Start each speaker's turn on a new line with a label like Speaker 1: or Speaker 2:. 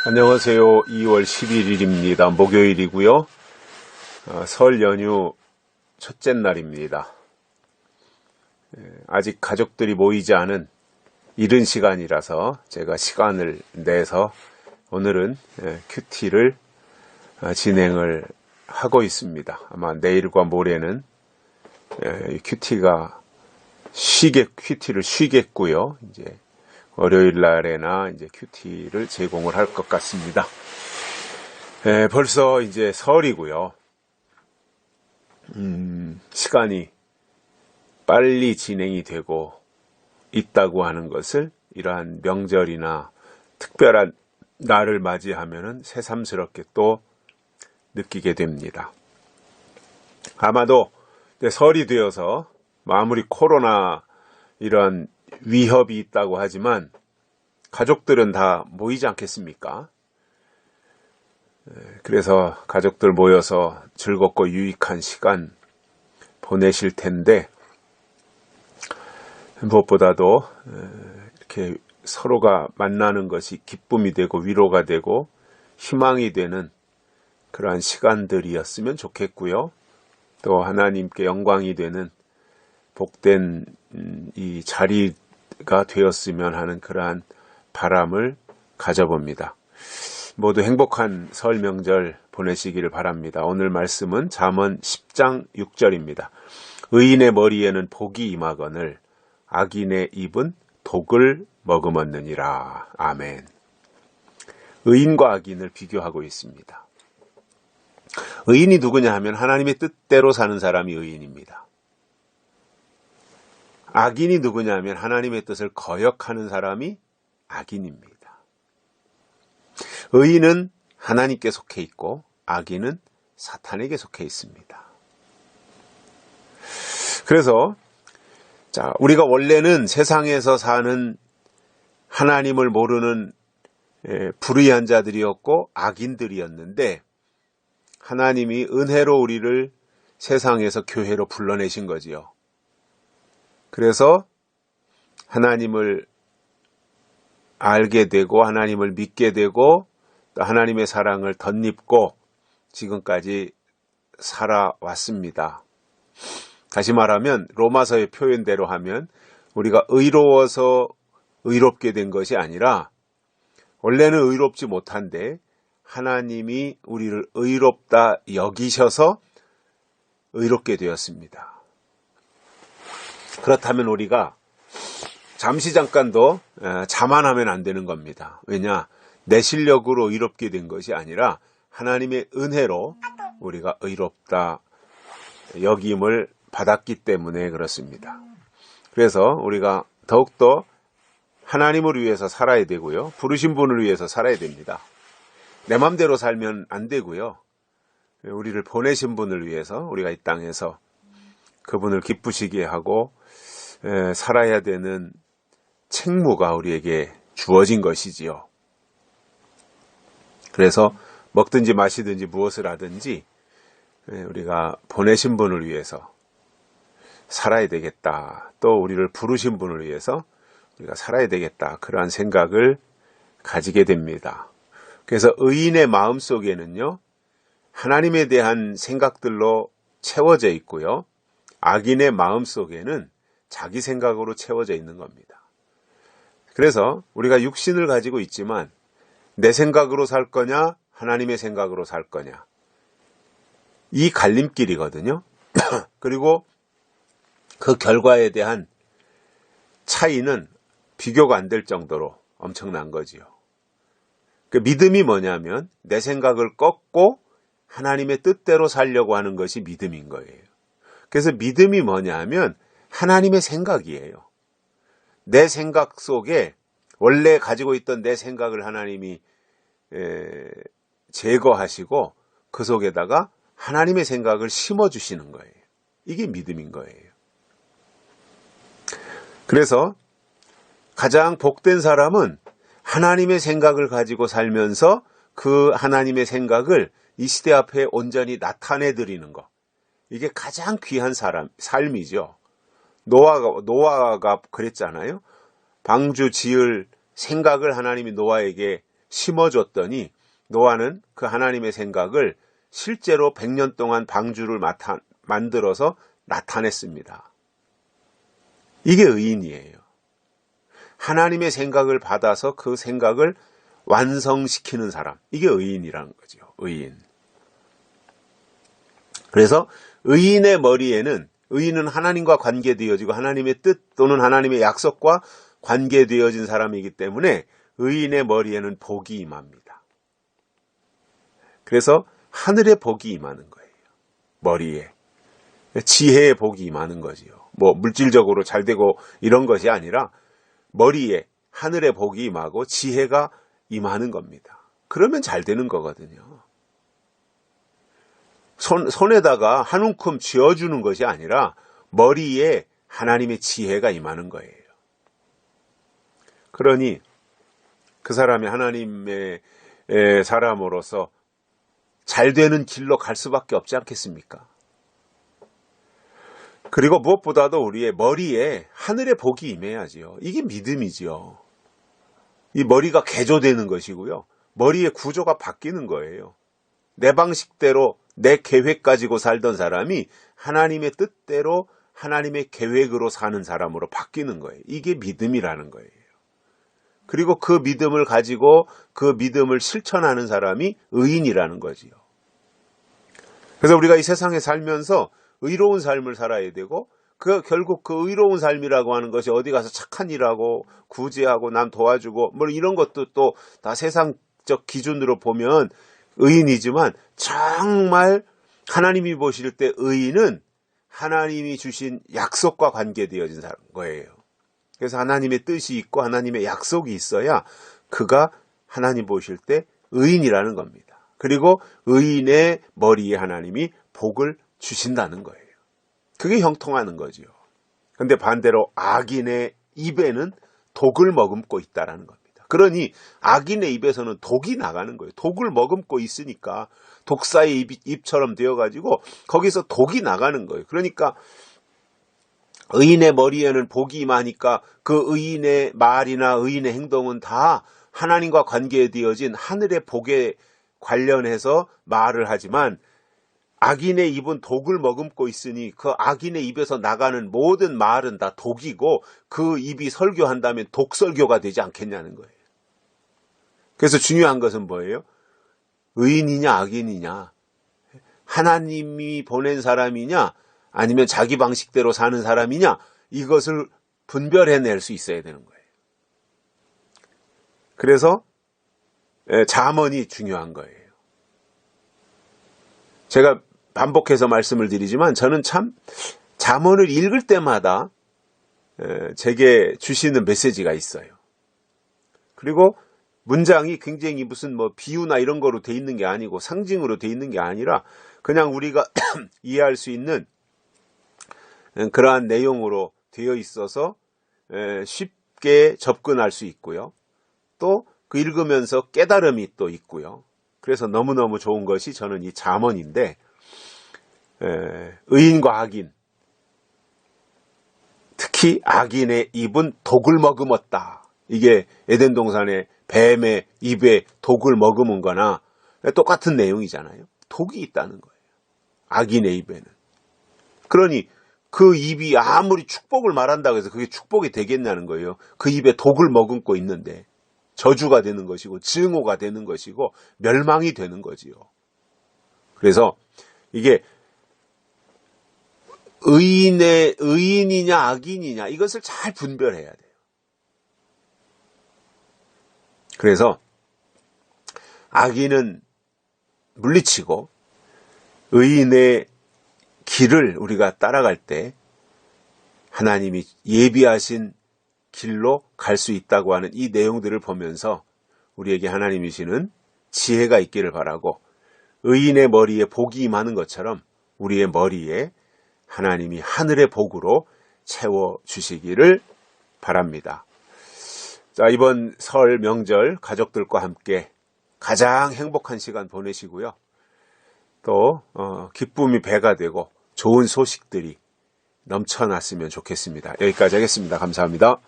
Speaker 1: 안녕하세요. 2월 11일입니다. 목요일이고요. 설 연휴 첫째 날입니다. 아직 가족들이 모이지 않은 이른 시간이라서 제가 시간을 내서 오늘은 큐티를 진행을 하고 있습니다. 아마 내일과 모레는 큐티를 쉬겠고요. 이제 월요일 날에나 이제 큐티를 제공을 할 것 같습니다. 벌써 이제 설이고요. 시간이 빨리 진행이 되고 있다고 하는 것을 이러한 명절이나 특별한 날을 맞이하면은 새삼스럽게 또 느끼게 됩니다. 아마도 설이 되어서 아무리 코로나 이런 위협이 있다고 하지만 가족들은 다 모이지 않겠습니까? 그래서 가족들 모여서 즐겁고 유익한 시간 보내실 텐데 무엇보다도 이렇게 서로가 만나는 것이 기쁨이 되고 위로가 되고 희망이 되는 그러한 시간들이었으면 좋겠고요. 또 하나님께 영광이 되는 복된 이 자리가 되었으면 하는 그러한 바람을 가져봅니다. 모두 행복한 설 명절 보내시기를 바랍니다. 오늘 말씀은 잠언 10장 6절입니다. 의인의 머리에는 복이 임하거늘 악인의 입은 독을 머금었느니라. 아멘. 의인과 악인을 비교하고 있습니다. 의인이 누구냐 하면 하나님의 뜻대로 사는 사람이 의인입니다. 악인이 누구냐 하면 하나님의 뜻을 거역하는 사람이 악인입니다. 의인은 하나님께 속해 있고 악인은 사탄에게 속해 있습니다. 그래서 우리가 원래는 세상에서 사는 하나님을 모르는 불의한 자들이었고 악인들이었는데 하나님이 은혜로 우리를 세상에서 교회로 불러내신 거지요. 그래서 하나님을 알게 되고 하나님을 믿게 되고 또 하나님의 사랑을 덧입고 지금까지 살아왔습니다. 다시 말하면 로마서의 표현대로 하면 우리가 의로워서 의롭게 된 것이 아니라 원래는 의롭지 못한데 하나님이 우리를 의롭다 여기셔서 의롭게 되었습니다. 그렇다면 우리가 잠시 잠깐도 자만하면 안 되는 겁니다. 왜냐? 내 실력으로 의롭게 된 것이 아니라 하나님의 은혜로 우리가 의롭다 여김을 받았기 때문에 그렇습니다. 그래서 우리가 더욱더 하나님을 위해서 살아야 되고요. 부르신 분을 위해서 살아야 됩니다. 내 맘대로 살면 안 되고요. 우리를 보내신 분을 위해서 우리가 이 땅에서 그분을 기쁘시게 하고 살아야 되는 책무가 우리에게 주어진 것이지요. 그래서 먹든지 마시든지 무엇을 하든지 우리가 보내신 분을 위해서 살아야 되겠다. 또 우리를 부르신 분을 위해서 우리가 살아야 되겠다. 그러한 생각을 가지게 됩니다. 그래서 의인의 마음속에는요. 하나님에 대한 생각들로 채워져 있고요. 악인의 마음속에는 자기 생각으로 채워져 있는 겁니다. 그래서 우리가 육신을 가지고 있지만 내 생각으로 살 거냐 하나님의 생각으로 살 거냐 이 갈림길이거든요. 그리고 그 결과에 대한 차이는 비교가 안 될 정도로 엄청난 거지요. 그 믿음이 뭐냐면 내 생각을 꺾고 하나님의 뜻대로 살려고 하는 것이 믿음인 거예요. 그래서 믿음이 뭐냐 하면 하나님의 생각이에요. 내 생각 속에 원래 가지고 있던 내 생각을 하나님이 제거하시고 그 속에다가 하나님의 생각을 심어주시는 거예요. 이게 믿음인 거예요. 그래서 가장 복된 사람은 하나님의 생각을 가지고 살면서 그 하나님의 생각을 이 시대 앞에 온전히 나타내 드리는 것. 이게 가장 귀한 삶이죠. 노아가 그랬잖아요. 방주 지을 생각을 하나님이 노아에게 심어줬더니 노아는 그 하나님의 생각을 실제로 100년 동안 방주를 만들어서 나타냈습니다. 이게 의인이에요. 하나님의 생각을 받아서 그 생각을 완성시키는 사람. 이게 의인이라는 거죠. 의인. 그래서 의인의 머리에는, 의인은 하나님과 관계되어지고 하나님의 뜻 또는 하나님의 약속과 관계되어진 사람이기 때문에 의인의 머리에는 복이 임합니다. 그래서 하늘의 복이 임하는 거예요. 머리에. 지혜의 복이 임하는 거지요. 뭐 물질적으로 잘 되고 이런 것이 아니라 머리에 하늘의 복이 임하고 지혜가 임하는 겁니다. 그러면 잘 되는 거거든요. 손에다가 한 움큼 쥐어주는 것이 아니라 머리에 하나님의 지혜가 임하는 거예요. 그러니 그 사람이 하나님의 사람으로서 잘 되는 길로 갈 수밖에 없지 않겠습니까? 그리고 무엇보다도 우리의 머리에 하늘의 복이 임해야지요. 이게 믿음이지요. 이 머리가 개조되는 것이고요. 머리의 구조가 바뀌는 거예요. 내 방식대로 내 계획 가지고 살던 사람이 하나님의 뜻대로 하나님의 계획으로 사는 사람으로 바뀌는 거예요. 이게 믿음이라는 거예요. 그리고 그 믿음을 가지고 그 믿음을 실천하는 사람이 의인이라는 거지요. 그래서 우리가 이 세상에 살면서 의로운 삶을 살아야 되고 결국 그 의로운 삶이라고 하는 것이 어디 가서 착한 일하고 구제하고 남 도와주고 뭐 이런 것도 또 다 세상적 기준으로 보면 의인이지만 정말 하나님이 보실 때 의인은 하나님이 주신 약속과 관계되어진 거예요. 그래서 하나님의 뜻이 있고 하나님의 약속이 있어야 그가 하나님 보실 때 의인이라는 겁니다. 그리고 의인의 머리에 하나님이 복을 주신다는 거예요. 그게 형통하는 거지요. 근데 반대로 악인의 입에는 독을 머금고 있다라는 겁니다. 그러니 악인의 입에서는 독이 나가는 거예요. 독을 머금고 있으니까 독사의 입처럼 되어가지고 거기서 독이 나가는 거예요. 그러니까 의인의 머리에는 복이 임하니까 그 의인의 말이나 의인의 행동은 다 하나님과 관계되어진 하늘의 복에 관련해서 말을 하지만 악인의 입은 독을 머금고 있으니 그 악인의 입에서 나가는 모든 말은 다 독이고 그 입이 설교한다면 독설교가 되지 않겠냐는 거예요. 그래서 중요한 것은 뭐예요? 의인이냐 악인이냐, 하나님이 보낸 사람이냐 아니면 자기 방식대로 사는 사람이냐, 이것을 분별해낼 수 있어야 되는 거예요. 그래서 잠언이 중요한 거예요. 제가 반복해서 말씀을 드리지만 저는 참 잠언을 읽을 때마다 제게 주시는 메시지가 있어요. 그리고 문장이 굉장히 무슨 뭐 비유나 이런 거로 돼 있는 게 아니고 상징으로 돼 있는 게 아니라 그냥 우리가 이해할 수 있는 그러한 내용으로 되어 있어서 쉽게 접근할 수 있고요. 또 그 읽으면서 깨달음이 또 있고요. 그래서 너무너무 좋은 것이 저는 이 잠언인데, 의인과 악인, 특히 악인의 입은 독을 머금었다. 이게 에덴 동산의 뱀의 입에 독을 머금은 거나 똑같은 내용이잖아요. 독이 있다는 거예요. 악인의 입에는. 그러니 그 입이 아무리 축복을 말한다고 해서 그게 축복이 되겠냐는 거예요. 그 입에 독을 머금고 있는데 저주가 되는 것이고 증오가 되는 것이고 멸망이 되는 거지요. 그래서 이게 의인이냐 악인이냐 이것을 잘 분별해야 돼요. 그래서 악인은 물리치고 의인의 길을 우리가 따라갈 때 하나님이 예비하신 길로 갈 수 있다고 하는 이 내용들을 보면서 우리에게 하나님이 주시는 지혜가 있기를 바라고, 의인의 머리에 복이 임하는 것처럼 우리의 머리에 하나님이 하늘의 복으로 채워주시기를 바랍니다. 자, 이번 설 명절 가족들과 함께 가장 행복한 시간 보내시고요. 또 기쁨이 배가 되고 좋은 소식들이 넘쳐났으면 좋겠습니다. 여기까지 하겠습니다. 감사합니다.